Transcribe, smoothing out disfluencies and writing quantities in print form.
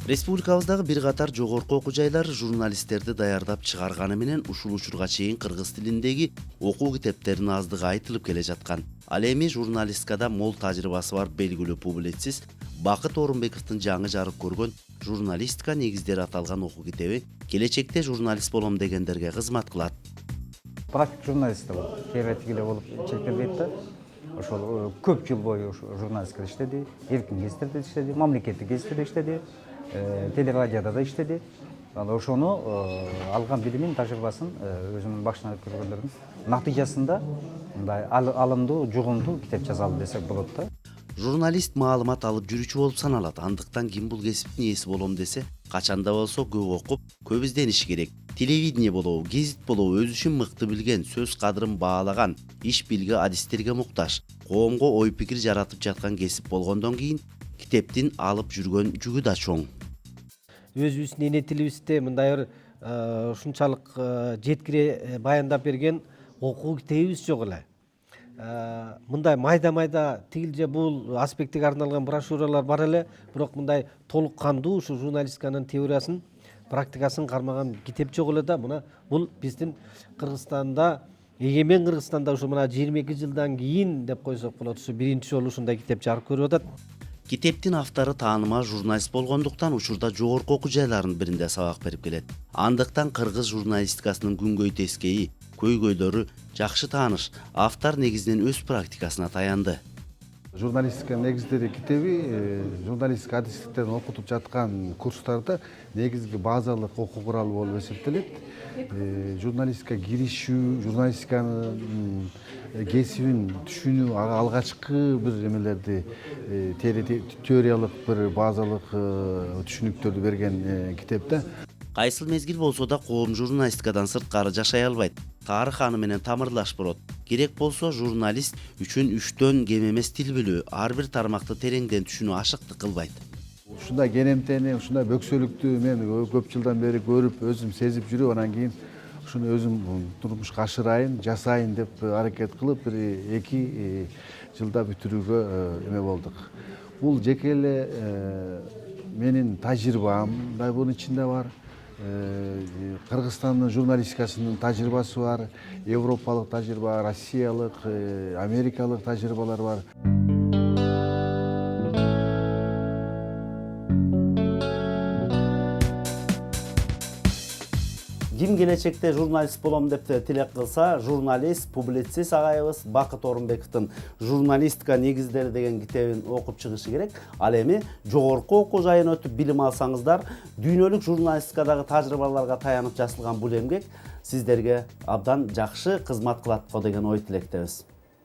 Республикабыздагы бир катар жогорку окуу жайлар журналисттерди даярдап чыгарганы менен ушул учурга чейин кыргыз тилиндеги окуу китептеринин аздыгы айтылып келе жаткан. Ал эми журналистикада мол тажрыйбасы бар белгилүү публицист Бакыт Орунбековдун жаңы жарык көргөн «Журналистика негиздери» аталган окуу китеби келечекте журналист болом дегендерге кызмат кылат. Практик журналист теоретик эле болуп чектелбейт да. Ошол көп жыл бою журналистикада иштеди, эркин гезиттерде иштеди, мамлекеттик гезиттерде иштеди, телерадиода да иштеди. Ошону алган билимин, тажрыйбасын өзүмдүн башынан өткөргөндөрдүн натыйжасында мындай алымдуу, жугумдуу китеп жазалы десек болот да. Журналист маалымат алып жүрүүчү болуп саналат. Андыктан ким бул кесиптин ээси болом десе, качанда болсо көп окуп, көп издениши керек. Телевидение болобу, гезит болобу өз ишин мыкты билген, сөз кадырын баалаган, иш билги адистерге муктаж, коомго ой пикир жаратып жаткан кесип болгондон кийин китептин алып жүргөн жүгү да чоң. Өзүбүздүн эне тилибизде мындай бир ушунчалык жеткире баяндап берген окуу китебибиз жок эле. Мындай майда тигил же бул аспектиге арналган брошюралар бар эле, бирок мындай толук кандуу ушу журналистиканын теориясын, практикасын кармаган китеп жок эле да. Мына бул биздин Кыргызстанда, эгемен Кыргызстанда ушу мына 22 жылдан кийин деп койсок болот, ушу биринчи жолу ушундай китеп жарык көрүп атат. Китептин автору таанымал журналист болгондуктан учурда жогорку окуу жайларынын биринде сабак берип келет. Андыктан кыргыз журналистикасынын күнгөй тескейи, көйгөйлөрү жакшы тааныш. Автор негизинен өз практикасына таянды. Журналистика негиздери китеби журналистика адистиктерин окутуп жаткан курстарда негизги базалык окуу куралы болуп эсептелет. Журналистикага киришүү, журналистиканын кесибин түшүнүү, алгачкы бир эмелерди теориялык бир базалык түшүнүктөрдү берген китеп да. Кайсыл мезгил болсо да коом журналистикадан сырткары жашай албайт. Тарых аны менен тамырлаш болот. Керек болсо журналист үчүн үчтөн кем эмес тил билүү, ар бир тармакты тереңден түшүнүү ашыктык кылбайт. Ушундай кенемтени, ушундай бөксөлүктү мен көп жылдан бери көрүп, өзүм сезип жүрүп, анан кийин ушуну өзүм турмушка ашырайын, жасайын деп аракет кылып, бир 2 жылда бүтүрүүгө эме болдук. Бул жеке эле менин тажрыйбам да бунун ичинде бар. Кыргызстандын журналистикасынын тажрыйбасы бар, европалык тажрыйба, россиялык, америкалык тажрыйбалар бар. Ким келечекте журналист болом деп тилек кылса, журналист, публицист агайыбыз Бакыт Орунбековдун «Журналистика негиздери» деген китебин окуп чыгышы керек. Ал эми жогорку окуу жайын өтүп билим алсаңыздар, дүйнөлүк журналистикадагы тажрыйбаларга таянып жазылган бул эмгек сиздерге абдан жакшы кызмат кылат го деген ой тилектебиз.